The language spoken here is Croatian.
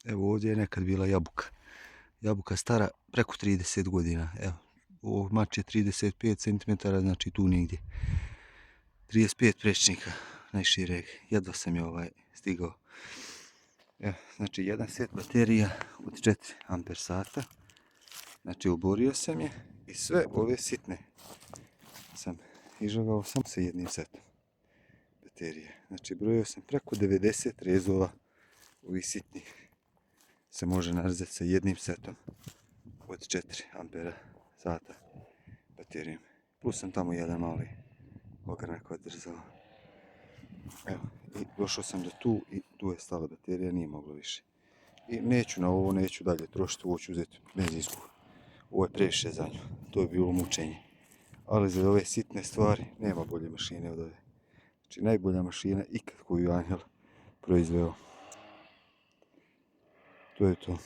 Evo ovdje je nekad bila jabuka. Jabuka stara preko 30 godina. Evo, ovo mač je 35 cm, znači tu negdje. 35 prečnika najšireg. Jedva sam je stigao. Evo, znači jedan set baterija od 4 amper sata. Znači oborio sam je i sve ove sitne sam izžagao samo sa jednim setom baterije. Znači brojio sam preko 90 rezova ovih sitnih se može narezati sa jednim setom od 4 ampera sata baterijom. Plus sam tamo jedan mali ogranak odrezao. Evo, i došao sam do tu i tu je stala baterija, nije moglo više. I neću na ovo, neću dalje trošiti, ovo ću uzeti benzinsku. Ovo je previše za nju, to je bilo mučenje. Ali za ove sitne stvari nema bolje mašine od ove. Znači najbolja mašina ikad koju je Anđel proizveo. To je to.